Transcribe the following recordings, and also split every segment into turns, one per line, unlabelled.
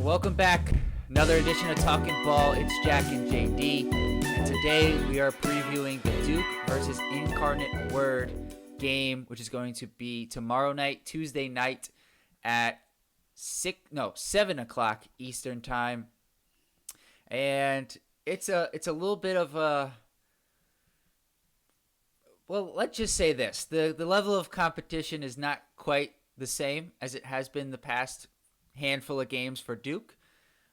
Welcome back. Another edition of Talking Ball. It's Jack and JD. And today we are previewing the Duke versus Incarnate Word game, which is going to be tomorrow night, Tuesday night at 7 o'clock Eastern time. And it's a little bit of a, well, let's just say this. The level of competition is not quite the same as it has been the past handful of games for Duke.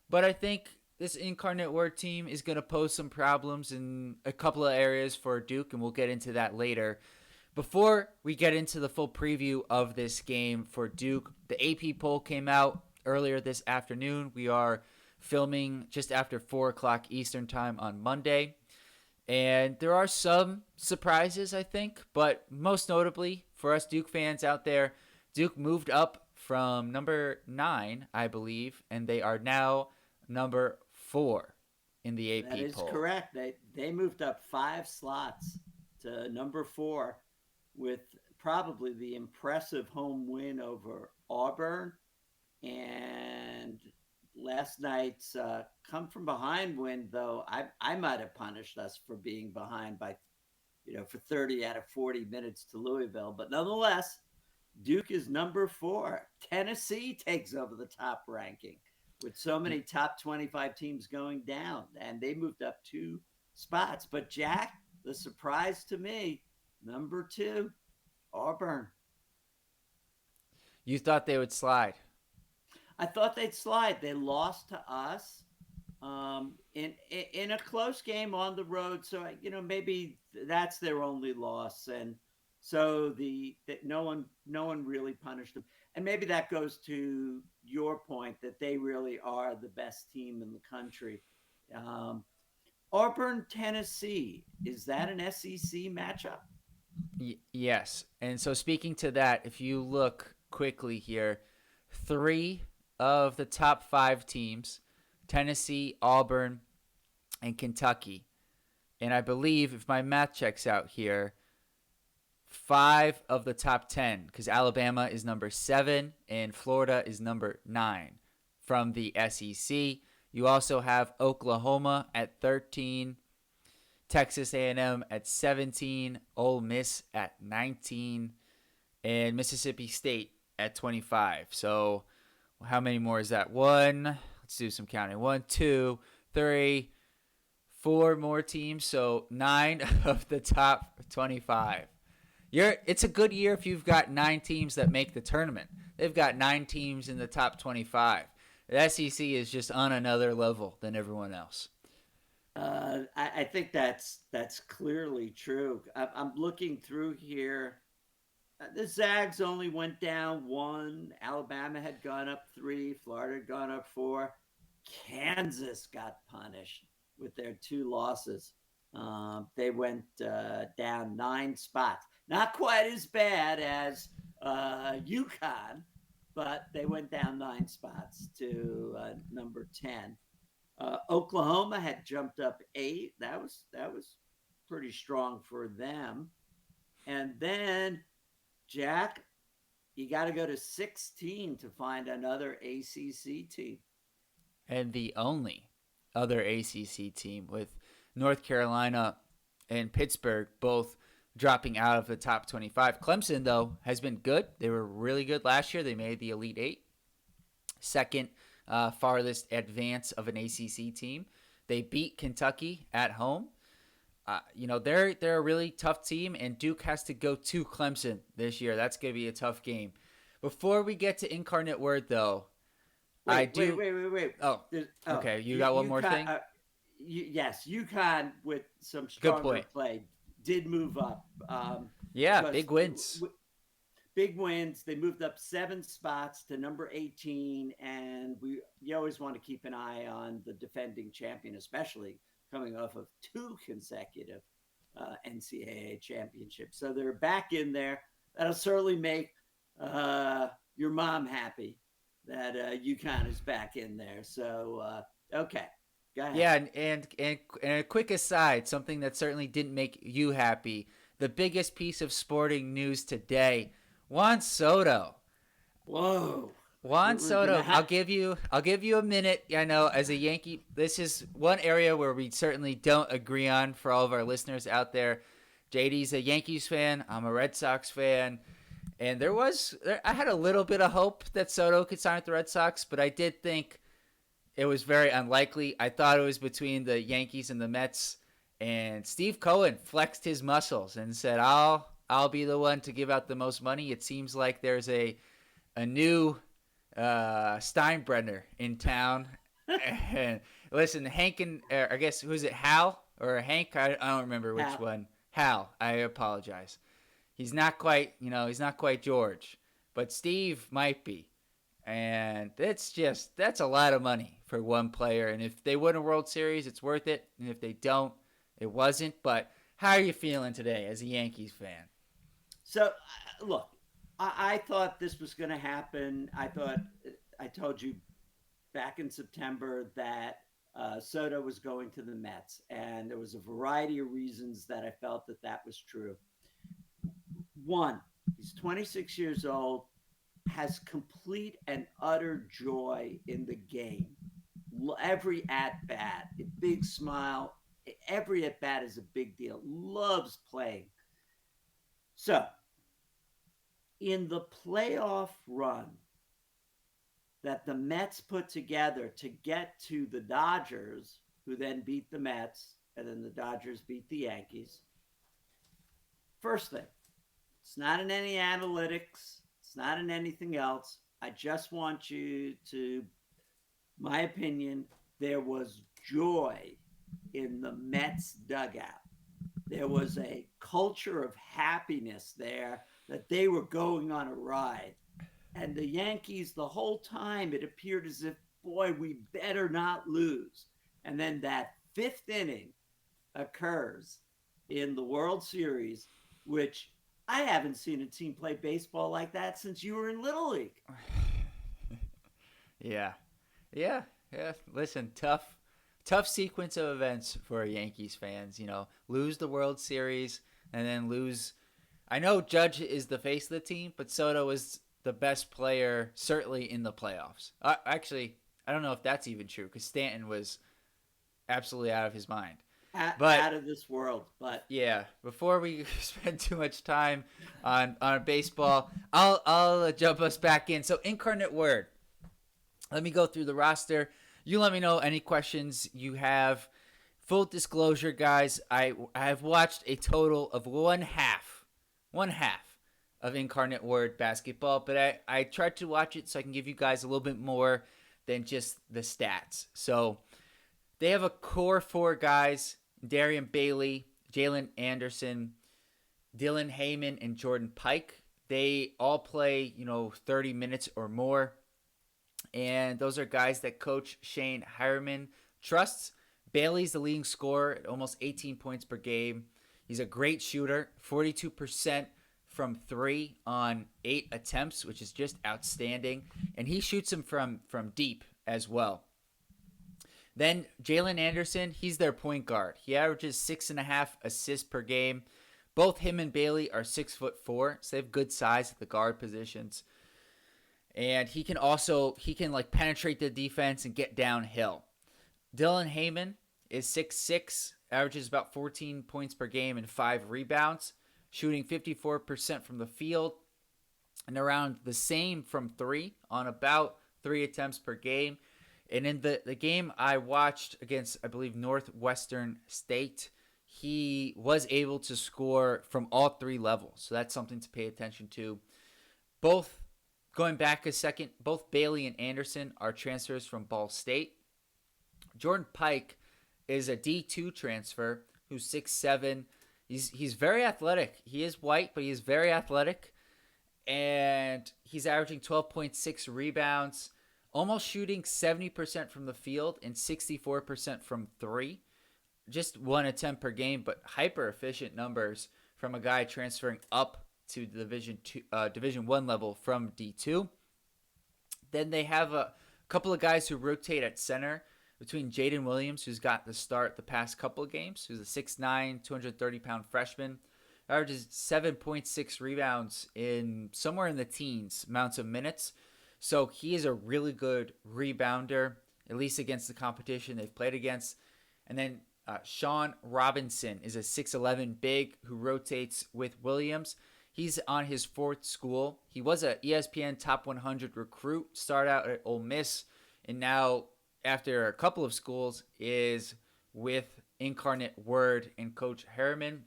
But I think this Incarnate Word team is going to pose some problems in a couple of areas for Duke, and we'll get into that later. Before we get into the full preview of this game for Duke, the AP poll came out earlier this afternoon. We are filming just after 4 o'clock Eastern time on Monday. And there are some surprises, I think, but most notably for us Duke fans out there, Duke moved up from number 9, I believe, and they are now number 4 in the AP poll.
That is correct. They moved up 5 slots to number 4 with probably the impressive home win over Auburn and last night's come from behind win, though I might have punished us for being behind by, for 30 out of 40 minutes to Louisville. But nonetheless, Duke is number 4. Tennessee takes over the top ranking with so many top 25 teams going down, and they moved up 2 spots. But Jack, the surprise to me, number 2, Auburn.
You thought they would slide?
I thought they'd slide. They lost to us in a close game on the road. So maybe that's their only loss, and so no one really punished them. And maybe that goes to your point that they really are the best team in the country. Auburn, Tennessee, is that an SEC matchup?
Yes. And so speaking to that, if you look quickly here, 3 of the top 5 teams, Tennessee, Auburn, and Kentucky. And I believe, if my math checks out here, 5 of the top 10, because Alabama is number 7 and Florida is number 9 from the SEC. You also have Oklahoma at 13, Texas A&M at 17, Ole Miss at 19, and Mississippi State at 25. So how many more is that? Let's do some counting. 1, 2, 3, 4 more teams. So 9 of the top 25. It's a good year if you've got 9 teams that make the tournament. They've got 9 teams in the top 25. The SEC is just on another level than everyone else.
I think that's clearly true. I'm looking through here. The Zags only went down 1. Alabama had gone up 3. Florida had gone up 4. Kansas got punished with their 2 losses. They went down 9 spots. Not quite as bad as UConn, but they went down 9 spots to number 10. Oklahoma had jumped up 8. That was pretty strong for them. And then, Jack, you got to go to 16 to find another ACC team.
And the only other ACC team, with North Carolina and Pittsburgh both dropping out of the top 25. Clemson, though, has been good. They were really good last year. They made the Elite 8. Second farthest advance of an ACC team. They beat Kentucky at home. They're a really tough team, and Duke has to go to Clemson this year. That's going to be a tough game. Before we get to Incarnate Word, though,
Wait.
Oh, okay. You got one more thing?
Yes, UConn with some stronger play did move up.
Big wins.
Big wins. They moved up 7 spots to number 18, and you always want to keep an eye on the defending champion, especially coming off of 2 consecutive NCAA championships. So they're back in there. That'll certainly make your mom happy that UConn is back in there. So, okay. Go ahead.
Yeah, and a quick aside, something that certainly didn't make you happy. The biggest piece of sporting news today, Juan Soto.
Whoa.
Juan
We're gonna
Soto, I'll
have.
give you a minute. I know as a Yankee, this is one area where we certainly don't agree on for all of our listeners out there. JD's a Yankees fan. I'm a Red Sox fan. And I had a little bit of hope that Soto could sign with the Red Sox, but I did think it was very unlikely. I thought it was between the Yankees and the Mets, and Steve Cohen flexed his muscles and said, "I'll be the one to give out the most money." It seems like there's a new Steinbrenner in town. And listen, Hank and I guess who's it, Hal or Hank? I don't remember which
Hal.
one. Hal. I apologize. He's not quite George, but Steve might be. And that's a lot of money for one player. And if they win a World Series, it's worth it. And if they don't, it wasn't. But how are you feeling today as a Yankees fan?
So, look, I thought this was going to happen. I told you back in September that Soto was going to the Mets, and there was a variety of reasons that I felt that that was true. One, he's 26 years old, has complete and utter joy in the game. Every at bat, a big smile. Every at bat is a big deal. Loves playing. So, in the playoff run that the Mets put together to get to the Dodgers, who then beat the Mets, and then the Dodgers beat the Yankees. First thing, it's not in any analytics, it's not in anything else. I just want you to, my opinion, there was joy in the Mets dugout. There was a culture of happiness there that they were going on a ride. And the Yankees, the whole time, it appeared as if, boy, we better not lose. And then that fifth inning occurs in the World Series, which I haven't seen a team play baseball like that since you were in Little League.
Yeah, yeah, yeah. Listen, tough sequence of events for Yankees fans. Lose the World Series and then lose. I know Judge is the face of the team, but Soto is the best player certainly in the playoffs. Actually, I don't know if that's even true because Stanton was absolutely out of his mind. But
Out of this world. But
yeah, before we spend too much time on baseball, I'll jump us back in. So Incarnate Word. Let me go through the roster. You let me know any questions you have. Full disclosure, guys, I have watched a total of one half of Incarnate Word basketball, but I tried to watch it so I can give you guys a little bit more than just the stats. So they have a core four guys: Darian Bailey, Jalen Anderson, Dylan Heyman, and Jordan Pike. They all play, 30 minutes or more. And those are guys that Coach Shane Hireman trusts. Bailey's the leading scorer at almost 18 points per game. He's a great shooter, 42% from 3 on 8 attempts, which is just outstanding. And he shoots them from deep as well. Then Jalen Anderson, he's their point guard. He averages 6.5 assists per game. Both him and Bailey are 6'4", so they have good size at the guard positions. And he can penetrate the defense and get downhill. Dylan Heyman is 6'6", averages about 14 points per game and 5 rebounds, shooting 54% from the field and around the same from 3 on about 3 attempts per game. And in the game I watched against, I believe, Northwestern State, he was able to score from all 3 levels. So that's something to pay attention to. Going back a second, both Bailey and Anderson are transfers from Ball State. Jordan Pike is a D2 transfer who's 6'7". He's very athletic. He is white, but he is very athletic. And he's averaging 12.6 rebounds, almost shooting 70% from the field and 64% from 3. Just 1 attempt per game, but hyper efficient numbers from a guy transferring up to the Division 1 level from D2. Then they have a couple of guys who rotate at center between Jaden Williams, who's got the start the past couple of games, who's a 6'9", 230-pound freshman, averages 7.6 rebounds in somewhere in the teens amounts of minutes. So he is a really good rebounder, at least against the competition they've played against. And then Sean Robinson is a 6'11 big who rotates with Williams. He's on his fourth school. He was a ESPN Top 100 recruit, started out at Ole Miss, and now, after a couple of schools, is with Incarnate Word and Coach Harriman.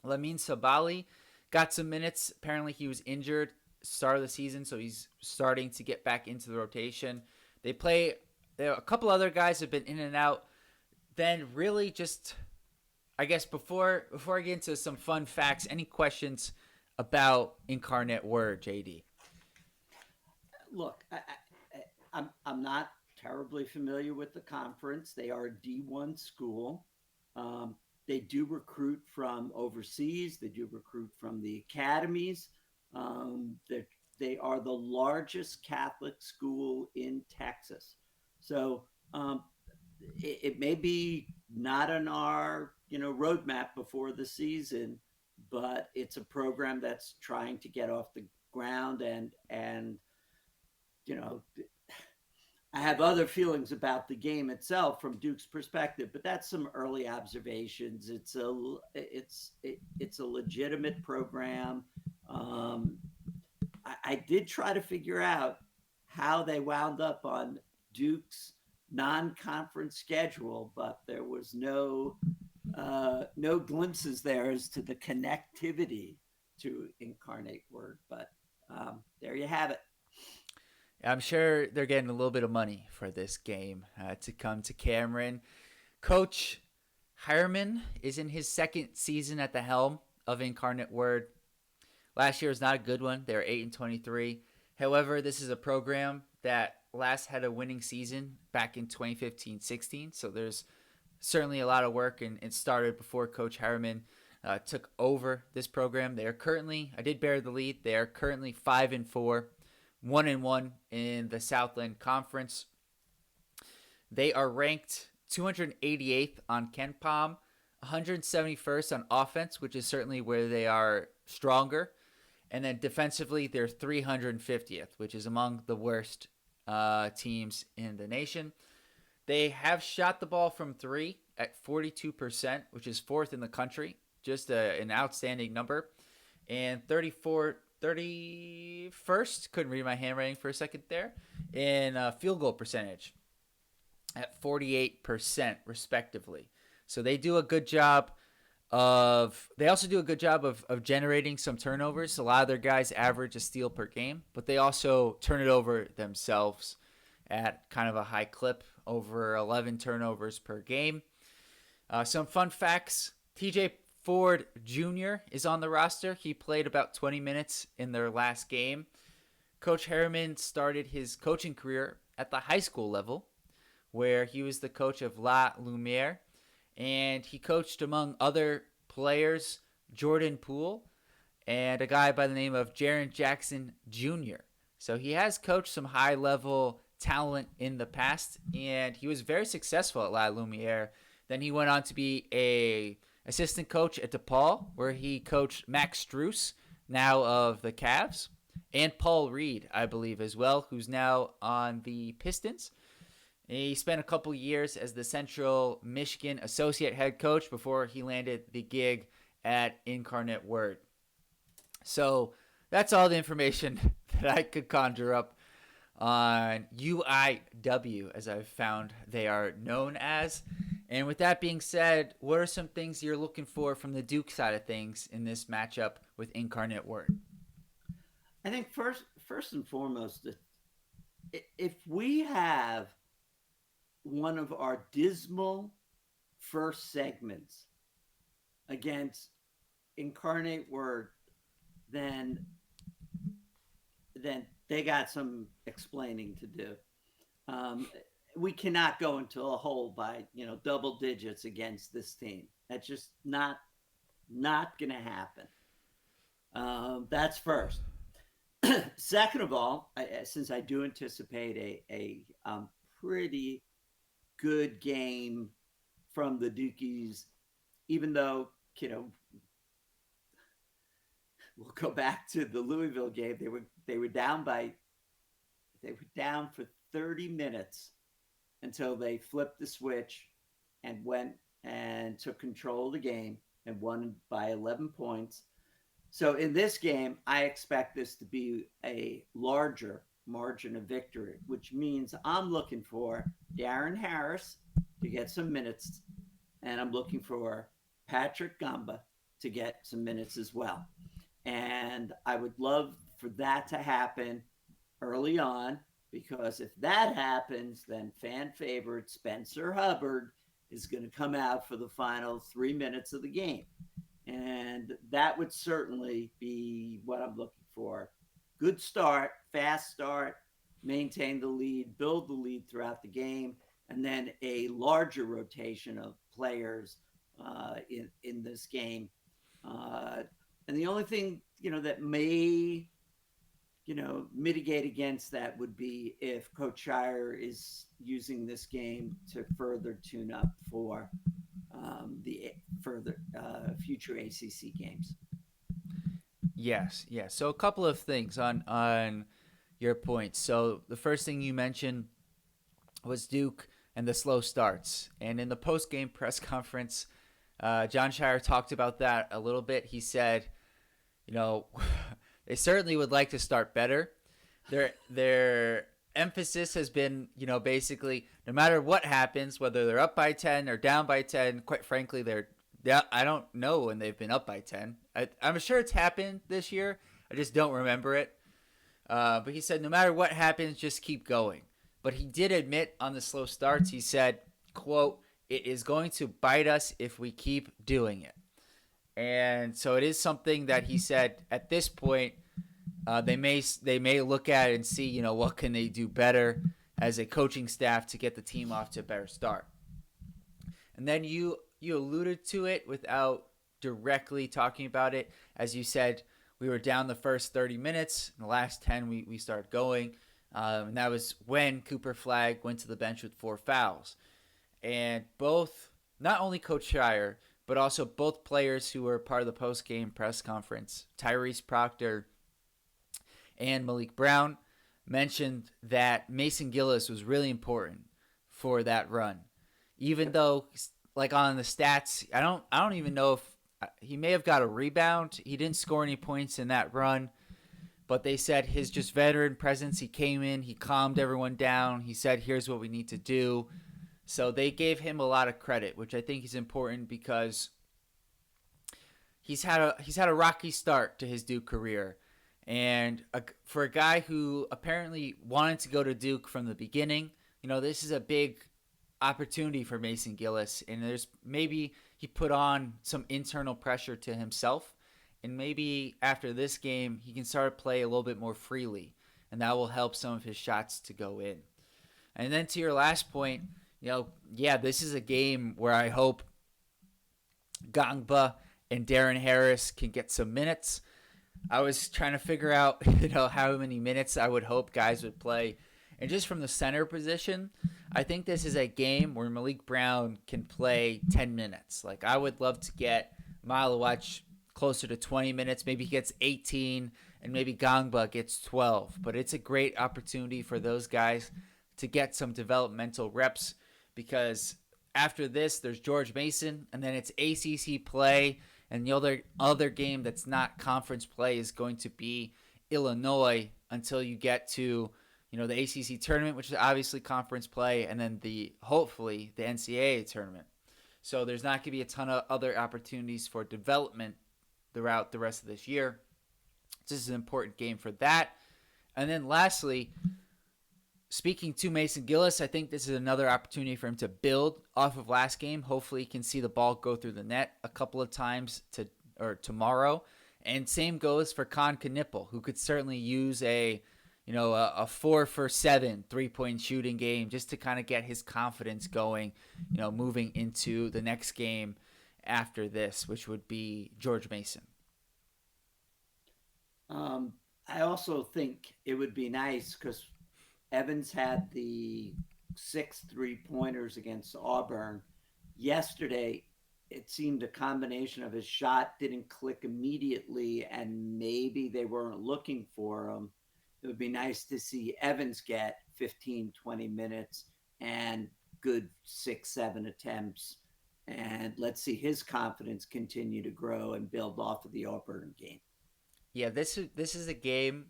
Lamine Sabali got some minutes. Apparently, he was injured start of the season, so he's starting to get back into the rotation. They play. A couple other guys have been in and out. Then really just, I guess before I get into some fun facts, any questions about Incarnate Word, JD?
Look, I'm not terribly familiar with the conference. They are a D1 school. Um, they do recruit from overseas. They do recruit from the academies. They are the largest Catholic school in Texas. So it may be not on our roadmap before the season, but it's a program that's trying to get off the ground and you know I have other feelings about the game itself from Duke's perspective, but that's some early observations. It's a legitimate program. Um, I did try to figure out how they wound up on Duke's non-conference schedule, but there was no glimpses there as to the connectivity to Incarnate Word. But there you have it.
I'm sure they're getting a little bit of money for this game to come to Cameron. Coach Hireman is in his second season at the helm of Incarnate Word. Last year was not a good one. They were 8-23. However, this is a program that last had a winning season back in 2015-16. So there's certainly a lot of work, and it started before Coach Harriman took over this program. They are currently, I did bear the lead. They are currently 5-4, 1-1 in the Southland Conference. They are ranked 288th on KenPom, 171st on offense, which is certainly where they are stronger. And then defensively, they're 350th, which is among the worst teams in the nation. They have shot the ball from three at 42%, which is fourth in the country. Just an outstanding number. And 31st, couldn't read my handwriting for a second there, in field goal percentage at 48%, respectively. So they do a good job they also do a good job of generating some turnovers. A lot of their guys average a steal per game, but they also turn it over themselves at kind of a high clip, over 11 turnovers per game. Some fun facts. TJ Ford Jr. is on the roster. He played about 20 minutes in their last game. Coach Harriman started his coaching career at the high school level, where he was the coach of La Lumiere, and he coached, among other players, Jordan Poole and a guy by the name of Jaren Jackson Jr. So he has coached some high-level talent in the past, and he was very successful at La Lumiere. Then he went on to be a assistant coach at DePaul, where he coached Max Strus, now of the Cavs, and Paul Reed, I believe, as well, who's now on the Pistons. He spent a couple years as the Central Michigan associate head coach before he landed the gig at Incarnate Word. So that's all the information that I could conjure up on UIW, as I've found they are known as. And with that being said, what are some things you're looking for from the Duke side of things in this matchup with Incarnate Word?
I think first and foremost, if we have one of our dismal first segments against Incarnate Word, then they got some explaining to do. We cannot go into a hole by double digits against this team. That's just not going to happen. That's first. Second of all, since I do anticipate a pretty good game from the Dukies, even though we'll go back to the Louisville game. They were down by They were down for 30 minutes until they flipped the switch and went and took control of the game and won by 11 points. So in this game, I expect this to be a larger margin of victory, which means I'm looking for Darren Harris to get some minutes, and I'm looking for Patrick Gamba to get some minutes as well. And I would love for that to happen early on, because if that happens, then fan favorite Spencer Hubbard is going to come out for the final 3 minutes of the game. And that would certainly be what I'm looking for. Good start, fast start, maintain the lead, build the lead throughout the game, and then a larger rotation of players in this game. Uh, and the only thing that may mitigate against that would be if Coach Shire is using this game to further tune up for the further future ACC games.
Yes, yes. So a couple of things on your points. So the first thing you mentioned was Duke and the slow starts, and in the post game press conference, John Shire talked about that a little bit. He said, you know, they certainly would like to start better. Their emphasis has been, basically no matter what happens, whether they're up by 10 or down by 10, quite frankly, I don't know when they've been up by 10. I'm sure it's happened this year. I just don't remember it. But he said no matter what happens, just keep going. But he did admit on the slow starts, he said, quote, "It is going to bite us if we keep doing it." And so it is something that he said at this point, they may look at it and see, what can they do better as a coaching staff to get the team off to a better start. And then you alluded to it without directly talking about it. As you said, we were down the first 30 minutes. In the last 10, we started going. And that was when Cooper Flagg went to the bench with 4 fouls. And both, not only Coach Shire, but also both players who were part of the post-game press conference, Tyrese Proctor and Malik Brown, mentioned that Mason Gillis was really important for that run. Even though, like on the stats, I don't even know if he may have got a rebound. He didn't score any points in that run, but they said his just veteran presence, he came in, he calmed everyone down. He said, "Here's what we need to do." So they gave him a lot of credit, which I think is important because he's had a rocky start to his Duke career. And for a guy who apparently wanted to go to Duke from the beginning, this is a big opportunity for Mason Gillis. And there's maybe he put on some internal pressure to himself. And maybe after this game, he can start to play a little bit more freely. And that will help some of his shots to go in. And then to your last point, this is a game where I hope Gangba and Darren Harris can get some minutes. I was trying to figure out, how many minutes I would hope guys would play. And just from the center position, I think this is a game where Malik Brown can play 10 minutes. Like, I would love to get Malawach closer to 20 minutes. Maybe he gets 18, and maybe Gangba gets 12. But it's a great opportunity for those guys to get some developmental reps, because after this, there's George Mason, and then it's ACC play. And the other game that's not conference play is going to be Illinois until you get to, the ACC tournament, which is obviously conference play, and then hopefully the NCAA tournament. So there's not going to be a ton of other opportunities for development throughout the rest of this year. This is an important game for that. And then lastly, speaking to Mason Gillis, I think this is another opportunity for him to build off of last game. Hopefully he can see the ball go through the net a couple of times tomorrow. And same goes for Con Knipple, who could certainly use a 4 for 7 3-point shooting game just to kind of get his confidence going, moving into the next game after this, which would be George Mason.
I also think it would be nice because Evans had the 6 3-pointers against Auburn. Yesterday, it seemed a combination of his shot didn't click immediately, and maybe they weren't looking for him. It would be nice to see Evans get 15, 20 minutes and good 6, 7 attempts. And let's see his confidence continue to grow and build off of the Auburn game.
Yeah, this is a game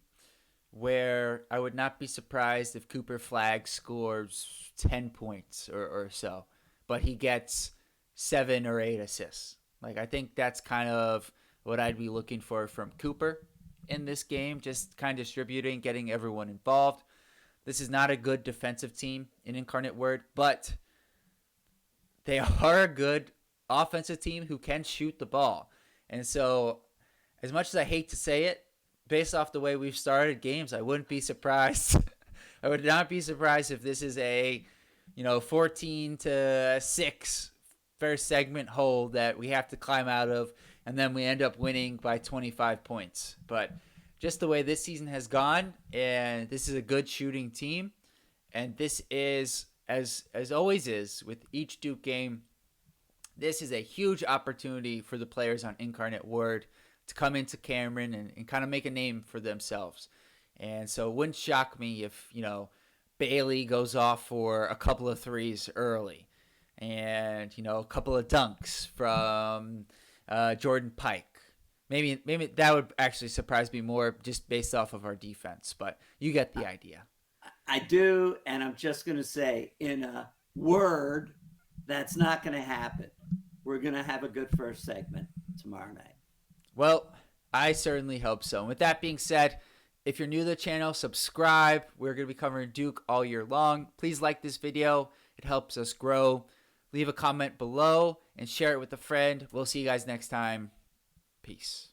where I would not be surprised if Cooper Flagg scores 10 points or so, but he gets 7 or 8 assists. Like, I think that's kind of what I'd be looking for from Cooper in this game, just kind of distributing, getting everyone involved. This is not a good defensive team in Incarnate Word, but they are a good offensive team who can shoot the ball. And so, as much as I hate to say it, based off the way we've started games, I wouldn't be surprised. I would not be surprised if this is a, 14-6 first segment hole that we have to climb out of, and then we end up winning by 25 points. But just the way this season has gone, and this is a good shooting team, and this is, as always is with each Duke game, this is a huge opportunity for the players on Incarnate Word to come into Cameron and kind of make a name for themselves. And so it wouldn't shock me if, Bailey goes off for a couple of threes early and, a couple of dunks from Jordan Pike. Maybe that would actually surprise me more just based off of our defense, but you get the idea.
I do, and I'm just going to say, in a word, that's not going to happen. We're going to have a good first segment tomorrow night.
Well, I certainly hope so. And with that being said, if you're new to the channel, subscribe. We're going to be covering Duke all year long. Please like this video. It helps us grow. Leave a comment below and share it with a friend. We'll see you guys next time. Peace.